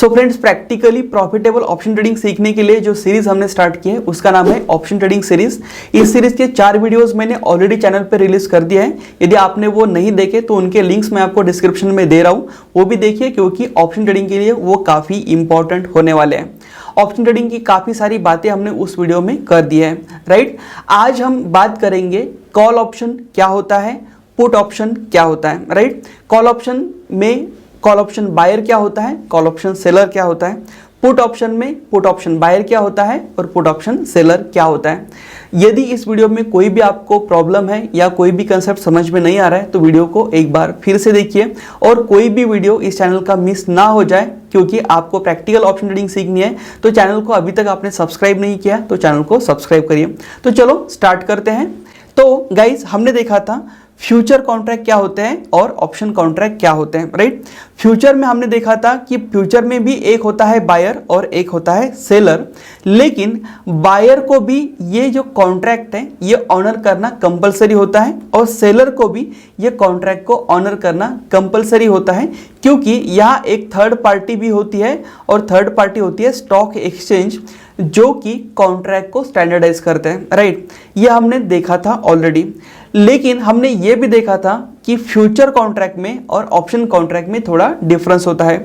So friends, practically profitable option trading सीखने के लिए जो सीरीज हमने स्टार्ट की है उसका नाम है ऑप्शन ट्रेडिंग सीरीज। इस सीरीज के 4 वीडियोस मैंने ऑलरेडी चैनल पर रिलीज कर दिया है। यदि आपने वो नहीं देखे तो उनके लिंक्स मैं आपको डिस्क्रिप्शन में दे रहा हूँ, वो भी देखिए, क्योंकि ऑप्शन ट्रेडिंग के लिए वो काफ़ी इंपॉर्टेंट होने वाले हैं। ऑप्शन ट्रेडिंग की काफ़ी सारी बातें हमने उस वीडियो में कर दी है, राइट। आज हम बात करेंगे कॉल ऑप्शन क्या होता है, पुट ऑप्शन क्या होता है, राइट। कॉल ऑप्शन में कॉल ऑप्शन बायर क्या होता है, कॉल ऑप्शन सेलर क्या होता है, पुट ऑप्शन में पुट ऑप्शन बायर क्या होता है और पुट ऑप्शन सेलर क्या होता है। यदि इस वीडियो में कोई भी आपको प्रॉब्लम है या कोई भी कंसेप्ट समझ में नहीं आ रहा है तो वीडियो को एक बार फिर से देखिए, और कोई भी वीडियो इस चैनल का मिस ना हो जाए, क्योंकि आपको प्रैक्टिकल ऑप्शन ट्रेडिंग सीखनी है। तो चैनल को अभी तक आपने सब्सक्राइब नहीं किया तो चैनल को सब्सक्राइब करिए। तो चलो स्टार्ट करते हैं। तो गाइज, हमने देखा था फ्यूचर कॉन्ट्रैक्ट क्या होते हैं और ऑप्शन कॉन्ट्रैक्ट क्या होते हैं, राइट। फ्यूचर में हमने देखा था कि फ्यूचर में भी एक होता है बायर और एक होता है सेलर, लेकिन बायर को भी ये जो कॉन्ट्रैक्ट है ये ऑनर करना कंपलसरी होता है और सेलर को भी ये कॉन्ट्रैक्ट को ऑनर करना कंपलसरी होता है, क्योंकि यहाँ एक थर्ड पार्टी भी होती है और थर्ड पार्टी होती है स्टॉक एक्सचेंज, जो कि कॉन्ट्रैक्ट को स्टैंडर्डाइज करते हैं, राइट। ये हमने देखा था ऑलरेडी। लेकिन हमने ये भी देखा था कि फ्यूचर कॉन्ट्रैक्ट में और ऑप्शन कॉन्ट्रैक्ट में थोड़ा डिफरेंस होता है।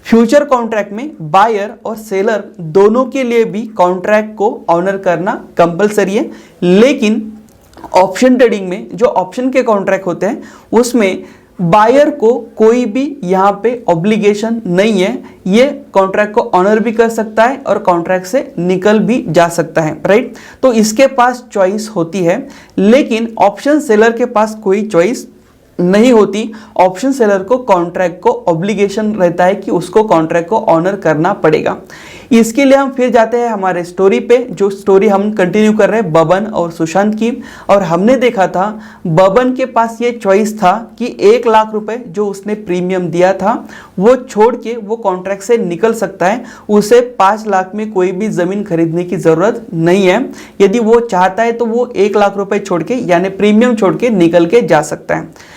फ्यूचर कॉन्ट्रैक्ट में बायर और सेलर दोनों के लिए भी कॉन्ट्रैक्ट को ऑनर करना कंपलसरी है, लेकिन ऑप्शन ट्रेडिंग में जो ऑप्शन के कॉन्ट्रैक्ट होते हैं उसमें बायर को कोई भी यहाँ पे ऑब्लिगेशन नहीं है, ये कॉन्ट्रैक्ट को ऑनर भी कर सकता है और कॉन्ट्रैक्ट से निकल भी जा सकता है, राइट। तो इसके पास चॉइस होती है, लेकिन ऑप्शन सेलर के पास कोई चॉइस नहीं होती। ऑप्शन सेलर को कॉन्ट्रैक्ट को ऑब्लिगेशन रहता है कि उसको कॉन्ट्रैक्ट को ऑनर करना पड़ेगा। इसके लिए हम फिर जाते हैं हमारे स्टोरी पे, जो स्टोरी हम कंटिन्यू कर रहे हैं बबन और सुशांत की। और हमने देखा था बबन के पास ये चॉइस था कि 1 लाख रुपए जो उसने प्रीमियम दिया था वो छोड़ के वो कॉन्ट्रैक्ट से निकल सकता है। उसे 5 लाख में कोई भी ज़मीन खरीदने की ज़रूरत नहीं है। यदि वो चाहता है तो वो 1 लाख रुपए छोड़ के यानी प्रीमियम छोड़ के निकल के जा सकता है।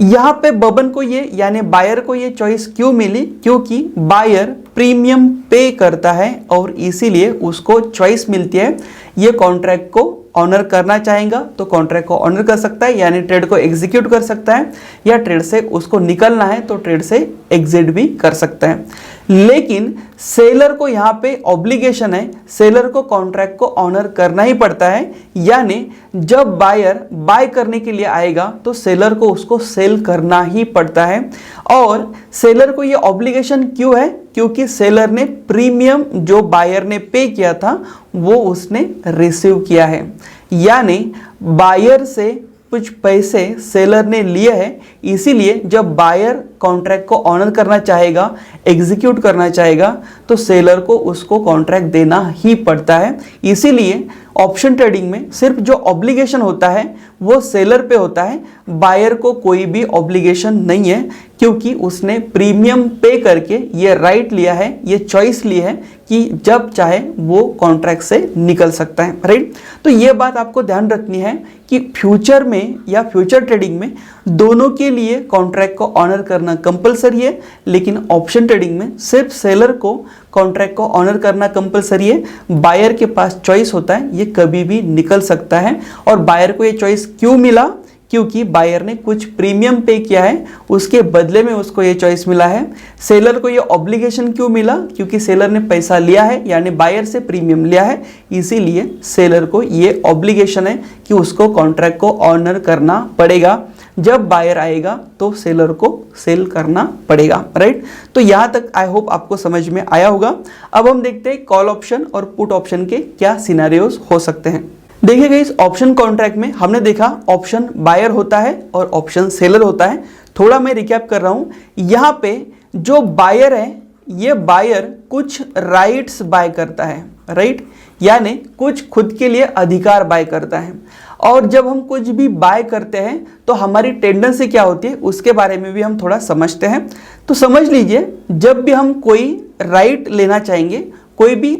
यहाँ पे बबन को ये यानी बायर को ये चॉइस क्यों मिली, क्योंकि बायर प्रीमियम पे करता है और इसीलिए उसको चॉइस मिलती है। ये कॉन्ट्रैक्ट को ऑनर करना चाहेगा तो कॉन्ट्रैक्ट को ऑनर कर सकता है, यानी ट्रेड को एग्जीक्यूट कर सकता है, या ट्रेड से उसको निकलना है तो ट्रेड से एग्जिट भी कर सकता है। लेकिन सेलर को यहाँ पे ऑब्लिगेशन है, सेलर को कॉन्ट्रैक्ट को ऑनर करना ही पड़ता है, यानी जब बायर बाय करने के लिए आएगा तो सेलर को उसको सेल करना ही पड़ता है। और सेलर को ये ऑब्लिगेशन क्यों है, क्योंकि सेलर ने प्रीमियम जो बायर ने पे किया था वो उसने रिसीव किया है, यानी बायर से कुछ पैसे सेलर ने लिए हैं। इसीलिए जब बायर कॉन्ट्रैक्ट को ऑनर करना चाहेगा, एग्जीक्यूट करना चाहेगा, तो सेलर को उसको कॉन्ट्रैक्ट देना ही पड़ता है। इसीलिए ऑप्शन ट्रेडिंग में सिर्फ जो ऑब्लिगेशन होता है वो सेलर पे होता है, बायर को कोई भी ऑब्लिगेशन नहीं है, क्योंकि उसने प्रीमियम पे करके ये राइट लिया है, ये चॉइस ली है कि जब चाहे वो कॉन्ट्रैक्ट से निकल सकता है, राइट। तो ये बात आपको ध्यान रखनी है कि फ्यूचर में या फ्यूचर ट्रेडिंग में दोनों के लिए कॉन्ट्रैक्ट को ऑनर करना कंपलसरी है, लेकिन ऑप्शन ट्रेडिंग में सिर्फ सेलर को कॉन्ट्रैक्ट को ऑनर करना कंपलसरी है। बायर के पास चॉइस होता है, ये कभी भी निकल सकता है। और बायर को ये चॉइस क्यों मिला, क्योंकि बायर ने कुछ प्रीमियम पे किया है, उसके बदले में उसको ये चॉइस मिला है। सेलर को ये ऑब्लिगेशन क्यों मिला, क्योंकि सेलर ने पैसा लिया है, यानी बायर से प्रीमियम लिया है, इसीलिए सेलर को ये ऑब्लिगेशन है कि उसको कॉन्ट्रैक्ट को ऑनर करना पड़ेगा। जब बायर आएगा तो सेलर को सेल करना पड़ेगा, राइट। तो यहाँ तक आई होप आपको समझ में आया होगा। अब हम देखते हैं कॉल ऑप्शन और पुट ऑप्शन के क्या सिनेरियोज हो सकते हैं। देखिए गाइस, ऑप्शन कॉन्ट्रैक्ट में हमने देखा ऑप्शन बायर होता है और ऑप्शन सेलर होता है। थोड़ा मैं रिकैप कर रहा हूँ। यहाँ पे जो बायर है, ये बायर कुछ राइट्स बाय करता है, राइट, यानी कुछ खुद के लिए अधिकार बाय करता है। और जब हम कुछ भी बाय करते हैं तो हमारी टेंडेंसी क्या होती है उसके बारे में भी हम थोड़ा समझते हैं। तो समझ लीजिए, जब भी हम कोई राइट लेना चाहेंगे, कोई भी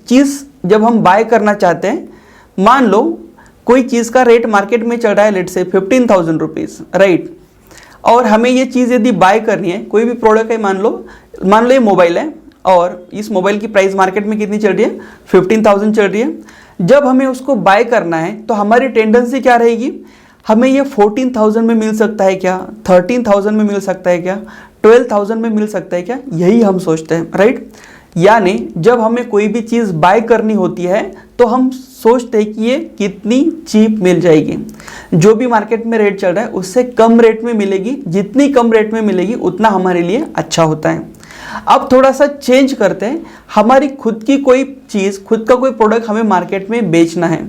चीज़ जब हम बाय करना चाहते हैं, मान लो कोई चीज़ का रेट मार्केट में चल रहा है लेट से 15,000 रुपीज़, राइट, और हमें ये चीज़ यदि बाय करनी है, कोई भी प्रोडक्ट है, मान लो ये मोबाइल है और इस मोबाइल की प्राइस मार्केट में कितनी चल रही है, 15,000 चल रही है। जब हमें उसको बाय करना है तो हमारी टेंडेंसी क्या रहेगी, हमें ये 14,000 में मिल सकता है क्या, 13,000 में मिल सकता है क्या, 12,000 में मिल सकता है क्या, यही हम सोचते हैं, राइट। यानी जब हमें कोई भी चीज़ बाय करनी होती है तो हम सोचते हैं कि ये कितनी चीप मिल जाएगी, जो भी मार्केट में रेट चल रहा है उससे कम रेट में मिलेगी, जितनी कम रेट में मिलेगी उतना हमारे लिए अच्छा होता है। अब थोड़ा सा चेंज करते हैं, हमारी खुद की कोई चीज़, खुद का कोई प्रोडक्ट हमें मार्केट में बेचना है,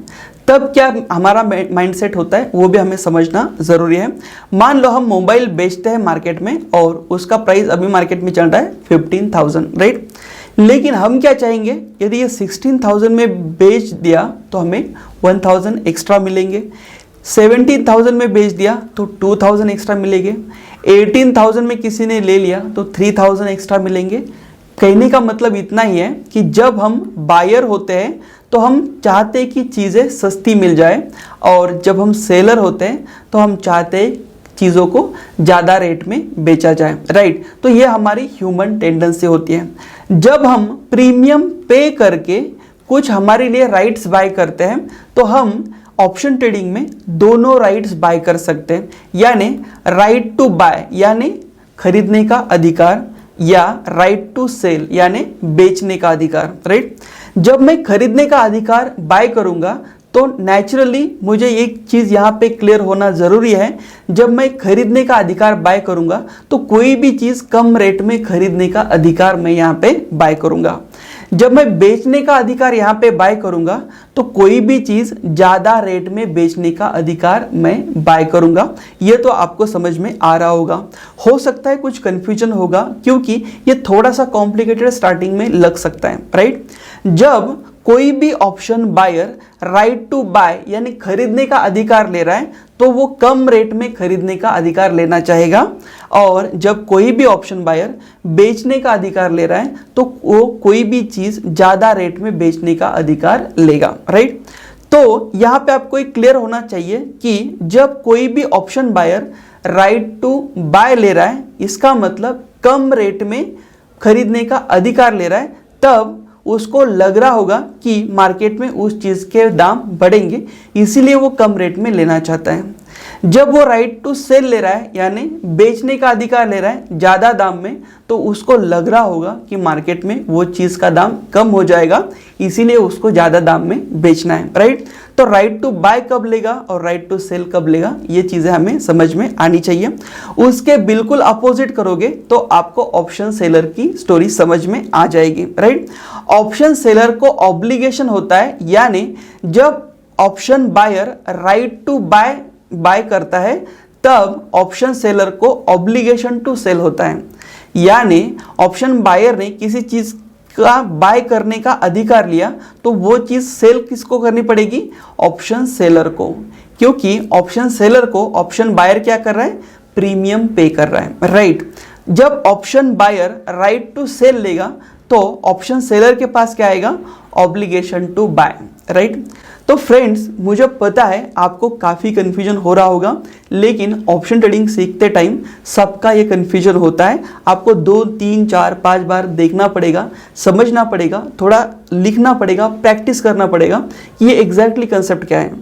तब क्या हमारा माइंडसेट होता है वो भी हमें समझना ज़रूरी है। मान लो हम मोबाइल बेचते हैं मार्केट में और उसका प्राइस अभी मार्केट में चल रहा है 15,000, राइट। लेकिन हम क्या चाहेंगे, यदि ये 16,000 में बेच दिया तो हमें 1,000 एक्स्ट्रा मिलेंगे, 17,000 में बेच दिया तो 2,000 एक्स्ट्रा मिलेंगे, 18,000 में किसी ने ले लिया तो 3,000 एक्स्ट्रा मिलेंगे। कहने का मतलब इतना ही है कि जब हम बायर होते हैं तो हम चाहते हैं कि चीज़ें सस्ती मिल जाए, और जब हम सेलर होते हैं तो हम चाहते हैं चीज़ों को ज़्यादा रेट में बेचा जाए, राइट। तो ये हमारी ह्यूमन टेंडेंसी होती है। जब हम प्रीमियम पे करके कुछ हमारे लिए राइट्स बाय करते हैं तो हम ऑप्शन ट्रेडिंग में दोनों राइट्स बाय कर सकते हैं, यानी राइट टू बाय यानी खरीदने का अधिकार, या राइट टू सेल यानी बेचने का अधिकार, राइट। जब मैं खरीदने का अधिकार बाय करूंगा तो नेचुरली मुझे एक चीज़ यहाँ पे क्लियर होना ज़रूरी है, जब मैं खरीदने का अधिकार बाय करूंगा तो कोई भी चीज़ कम रेट में खरीदने का अधिकार मैं यहाँ पे बाय करूंगा। जब मैं बेचने का अधिकार यहाँ पे बाय करूंगा तो कोई भी चीज़ ज़्यादा रेट में बेचने का अधिकार मैं बाय करूंगा। ये तो आपको समझ में आ रहा होगा। हो सकता है कुछ कन्फ्यूजन होगा क्योंकि ये थोड़ा सा कॉम्प्लिकेटेड स्टार्टिंग में लग सकता है, राइट। जब कोई भी option buyer right to buy यानी खरीदने का अधिकार ले रहा है तो वो कम रेट में खरीदने का अधिकार लेना चाहेगा, और जब कोई भी ऑप्शन बायर बेचने का अधिकार ले रहा है तो वो कोई भी चीज़ ज़्यादा रेट में बेचने का अधिकार लेगा, राइट। तो यहाँ पे आपको एक क्लियर होना चाहिए कि जब कोई भी option buyer right to buy ले रहा है, इसका मतलब कम रेट में खरीदने का अधिकार ले रहा है, तब उसको लग रहा होगा कि मार्केट में उस चीज़ के दाम बढ़ेंगे, इसीलिए वो कम रेट में लेना चाहता है। जब वो राइट टू सेल ले रहा है यानी बेचने का अधिकार ले रहा है ज़्यादा दाम में, तो उसको लग रहा होगा कि मार्केट में वो चीज़ का दाम कम हो जाएगा, इसीलिए उसको ज़्यादा दाम में बेचना है, राइट। तो राइट टू बाय कब लेगा और राइट टू सेल कब लेगा, ये चीज़ें हमें समझ में आनी चाहिए। उसके बिल्कुल अपोजिट करोगे तो आपको ऑप्शन सेलर की स्टोरी समझ में आ जाएगी, राइट। ऑप्शन सेलर को ऑब्लिगेशन होता है, यानी जब option buyer right to buy करता है तब ऑप्शन सेलर को ऑब्लिगेशन टू सेल होता है, यानी ऑप्शन बायर ने किसी चीज़ का बाय करने का अधिकार लिया तो वो चीज़ सेल किसको करनी पड़ेगी, ऑप्शन सेलर को, क्योंकि ऑप्शन सेलर को ऑप्शन बायर क्या कर रहा है, प्रीमियम पे कर रहा है, राइट। जब option buyer right to sell लेगा तो ऑप्शन सेलर के पास क्या आएगा, ऑब्लिगेशन टू बाय, राइट। तो फ्रेंड्स, मुझे पता है आपको काफ़ी कन्फ्यूजन हो रहा होगा, लेकिन ऑप्शन ट्रेडिंग सीखते टाइम सबका ये कन्फ्यूजन होता है। आपको 2, 3, 4, 5 बार देखना पड़ेगा, समझना पड़ेगा, थोड़ा लिखना पड़ेगा, प्रैक्टिस करना पड़ेगा कि ये एग्जैक्टली कंसेप्ट क्या है।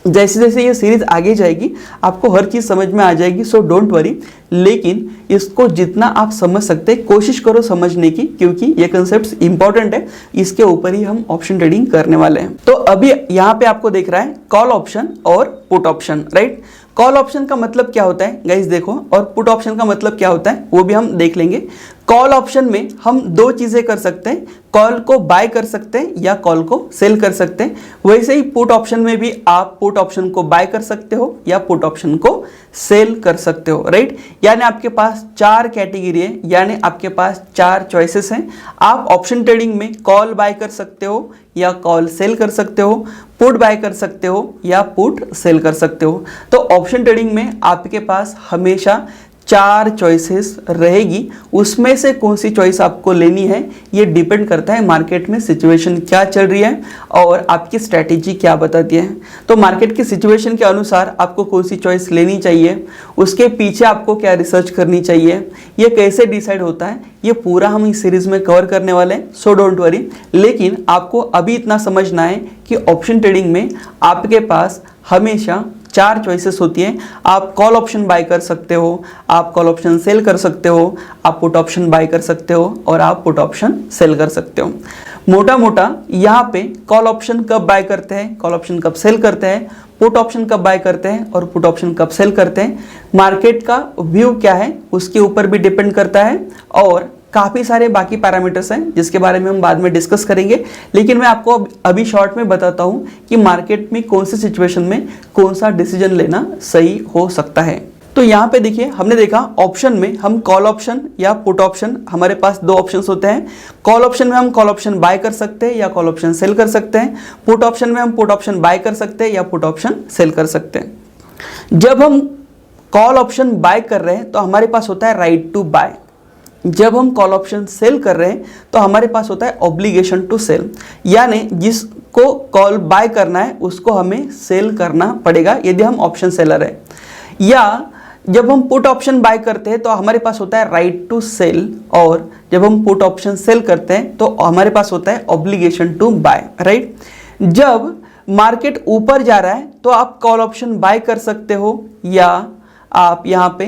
जैसे जैसे ये सीरीज आगे जाएगी आपको हर चीज़ समझ में आ जाएगी, सो डोंट वरी। लेकिन इसको जितना आप समझ सकते हैं कोशिश करो समझने की, क्योंकि ये कंसेप्ट्स इंपॉर्टेंट है, इसके ऊपर ही हम ऑप्शन ट्रेडिंग करने वाले हैं। तो अभी यहाँ पे आपको देख रहा है कॉल ऑप्शन और put option, right. Call option का मतलब क्या होता है गाइस देखो, और पुट ऑप्शन का मतलब क्या होता है वो भी हम देख लेंगे। कॉल ऑप्शन में हम 2 चीज़ें कर सकते हैं, कॉल को बाय कर सकते हैं या कॉल को सेल कर सकते हैं। वैसे ही पुट ऑप्शन में भी आप पुट ऑप्शन को बाय कर सकते हो या पुट ऑप्शन को सेल कर सकते हो, राइट। यानी आपके पास 4 कैटेगरी है, यानी आपके पास 4 चॉइसेस हैं। आप ऑप्शन ट्रेडिंग में कॉल बाय कर सकते हो या कॉल सेल कर सकते हो, पुट बाय कर सकते हो या पुट सेल कर सकते हो। तो ऑप्शन ट्रेडिंग में आपके पास हमेशा 4 चॉइसेस रहेगी, उसमें से कौन सी चॉइस आपको लेनी है ये डिपेंड करता है मार्केट में सिचुएशन क्या चल रही है और आपकी स्ट्रैटेजी क्या बताती है। तो मार्केट की सिचुएशन के अनुसार आपको कौन सी चॉइस लेनी चाहिए, उसके पीछे आपको क्या रिसर्च करनी चाहिए, ये कैसे डिसाइड होता है, ये पूरा हम इस सीरीज में कवर करने वाले हैं। सो डोंट वरी, लेकिन आपको अभी इतना समझना है कि ऑप्शन ट्रेडिंग में आपके पास हमेशा 4 चॉइसेस होती हैं। आप कॉल ऑप्शन बाय कर सकते हो, आप कॉल ऑप्शन सेल कर सकते हो, आप पुट ऑप्शन बाय कर सकते हो और आप पुट ऑप्शन सेल कर सकते हो। मोटा मोटा यहाँ पे कॉल ऑप्शन कब बाय करते हैं, कॉल ऑप्शन कब सेल करते हैं, पुट ऑप्शन कब बाय करते हैं और पुट ऑप्शन कब सेल करते हैं, मार्केट का व्यू क्या है उसके ऊपर भी डिपेंड करता है और काफ़ी सारे बाकी पैरामीटर्स हैं जिसके बारे में हम बाद में डिस्कस करेंगे। लेकिन मैं आपको अभी शॉर्ट में बताता हूं कि मार्केट में कौन सी सिचुएशन में कौन सा डिसीजन लेना सही हो सकता है। तो यहाँ पे देखिए, हमने देखा ऑप्शन में हम कॉल ऑप्शन या पुट ऑप्शन, हमारे पास 2 ऑप्शंस होते हैं। कॉल ऑप्शन में हम कॉल ऑप्शन बाय कर सकते हैं या कॉल ऑप्शन सेल कर सकते हैं। पुट ऑप्शन में हम पुट ऑप्शन बाय कर सकते हैं या पुट ऑप्शन सेल कर सकते हैं। जब हम कॉल ऑप्शन बाय कर रहे हैं तो हमारे पास होता है राइट टू बाय। जब हम कॉल ऑप्शन सेल कर रहे हैं तो हमारे पास होता है ऑब्लिगेशन टू सेल, यानी जिसको कॉल बाय करना है उसको हमें सेल करना पड़ेगा यदि हम ऑप्शन सेलर है। या जब हम पुट ऑप्शन बाय करते हैं तो हमारे पास होता है राइट टू सेल, और जब हम पुट ऑप्शन सेल करते हैं तो हमारे पास होता है ऑब्लिगेशन टू बाय, राइट। जब मार्केट ऊपर जा रहा है तो आप कॉल ऑप्शन बाय कर सकते हो या आप यहाँ पे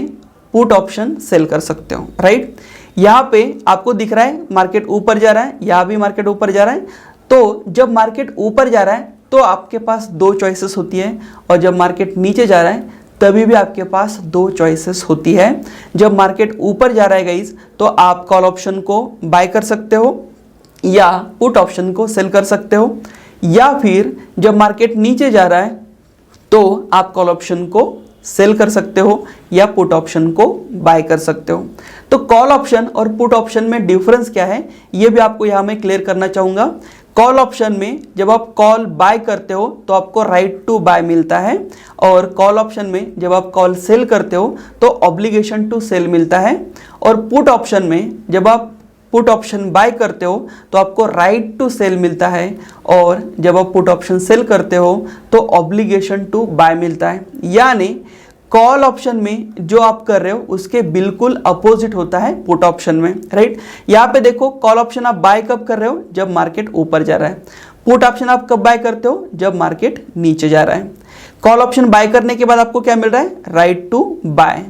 पुट ऑप्शन सेल कर सकते हो, राइट। यहाँ पे आपको दिख रहा है मार्केट ऊपर जा रहा है, यहाँ भी मार्केट ऊपर जा रहा है। तो जब मार्केट ऊपर जा रहा है तो आपके पास 2 चॉइसेस होती है और जब मार्केट नीचे जा रहा है तभी भी आपके पास 2 चॉइसेस होती है। जब मार्केट ऊपर जा रहा है गाइस तो आप कॉल ऑप्शन को बाय कर सकते हो या पुट ऑप्शन को सेल कर सकते हो, या फिर जब मार्केट नीचे जा रहा है तो आप कॉल ऑप्शन को सेल कर सकते हो या पुट ऑप्शन को बाय कर सकते हो। तो कॉल ऑप्शन और पुट ऑप्शन में डिफरेंस क्या है ये भी आपको यहाँ मैं क्लियर करना चाहूँगा। कॉल ऑप्शन में जब आप कॉल बाय करते हो तो आपको राइट टू बाय मिलता है, और कॉल ऑप्शन में जब आप कॉल सेल करते हो तो ऑब्लिगेशन टू सेल मिलता है। और पुट ऑप्शन में जब आप पुट ऑप्शन बाय करते हो तो आपको राइट टू सेल मिलता है, और जब आप पुट ऑप्शन सेल करते हो तो ऑब्लिगेशन टू बाय मिलता है। यानी कॉल ऑप्शन में जो आप कर रहे हो उसके बिल्कुल अपोजिट होता है पुट ऑप्शन में, राइट। यहाँ पे देखो, कॉल ऑप्शन आप बाय कब कर रहे हो, जब मार्केट ऊपर जा रहा है। पुट ऑप्शन आप कब बाय करते हो, जब मार्केट नीचे जा रहा है। कॉल ऑप्शन बाय करने के बाद आपको क्या मिल रहा है, right to buy.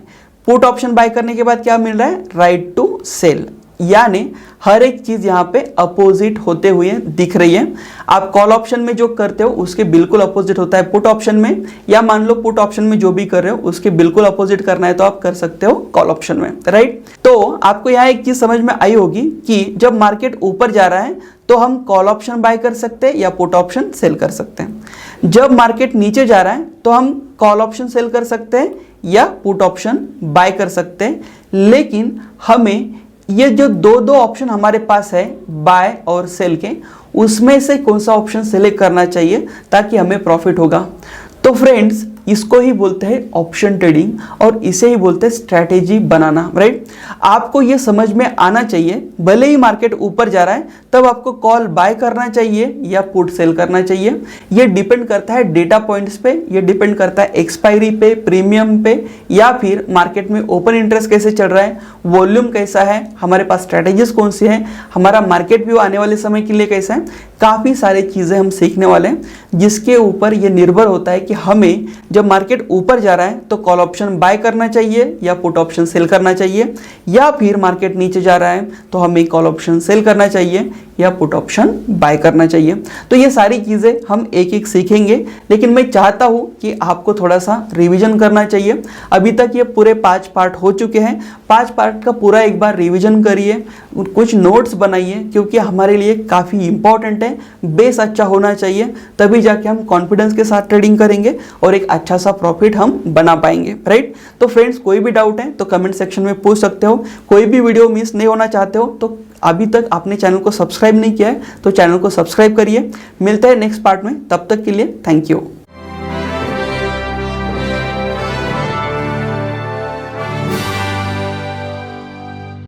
Put option buy करने के बाद क्या मिल रहा है, राइट टू सेल। यानी हर एक चीज यहाँ पे अपोजिट होते हुए दिख रही है। आप कॉल ऑप्शन में जो करते हो उसके बिल्कुल अपोजिट होता है पुट ऑप्शन में, या मान लो पुट ऑप्शन में जो भी कर रहे हो उसके बिल्कुल अपोजिट करना है तो आप कर सकते हो कॉल ऑप्शन में, राइट। तो आपको यहाँ एक चीज समझ में आई होगी कि जब मार्केट ऊपर जा रहा है तो हम कॉल ऑप्शन बाय कर सकते हैं या पुट ऑप्शन सेल कर सकते हैं। जब मार्केट नीचे जा रहा है तो हम कॉल ऑप्शन सेल कर सकते हैं या पुट ऑप्शन बाय कर सकते हैं। लेकिन हमें ये जो 2 ऑप्शन हमारे पास है बाय और सेल के, उसमें से कौन सा ऑप्शन सेलेक्ट करना चाहिए ताकि हमें प्रॉफिट होगा। तो फ्रेंड्स, इसको ही बोलते हैं ऑप्शन ट्रेडिंग और इसे ही बोलते हैं स्ट्रैटेजी बनाना, राइट। आपको ये समझ में आना चाहिए, भले ही मार्केट ऊपर जा रहा है तब आपको कॉल बाय करना चाहिए या पुट सेल करना चाहिए। ये डिपेंड करता है डेटा पॉइंट्स पे, ये डिपेंड करता है एक्सपायरी पे, प्रीमियम पे, या फिर मार्केट में ओपन इंटरेस्ट कैसे चल रहा है, वॉल्यूम कैसा है, हमारे पास स्ट्रैटेजीज कौन सी है, हमारा मार्केट व्यू आने वाले समय के लिए कैसा है। काफ़ी सारी चीज़ें हम सीखने वाले हैं जिसके ऊपर ये निर्भर होता है कि हमें जब मार्केट ऊपर जा रहा है तो कॉल ऑप्शन बाय करना चाहिए या पुट ऑप्शन सेल करना चाहिए, या फिर मार्केट नीचे जा रहा है तो हमें कॉल ऑप्शन सेल करना चाहिए या पुट ऑप्शन बाय करना चाहिए। तो ये सारी चीज़ें हम एक एक सीखेंगे, लेकिन मैं चाहता हूँ कि आपको थोड़ा सा रिवीजन करना चाहिए। अभी तक ये पूरे 5 पार्ट हो चुके हैं, 5 पार्ट का पूरा एक बार रिवीजन करिए, कुछ नोट्स बनाइए, क्योंकि हमारे लिए काफ़ी इंपॉर्टेंट है। बेस अच्छा होना चाहिए, तभी जाके हम कॉन्फिडेंस के साथ ट्रेडिंग करेंगे और एक अच्छा सा प्रॉफिट हम बना पाएंगे, राइट। तो फ्रेंड्स, कोई भी डाउट है तो कमेंट सेक्शन में पूछ सकते हो। कोई भी वीडियो मिस नहीं होना चाहते हो तो अभी तक आपने चैनल को सब्सक्राइब नहीं किया है तो चैनल को सब्सक्राइब करिए। मिलते हैं नेक्स्ट पार्ट में, तब तक के लिए थैंक यू।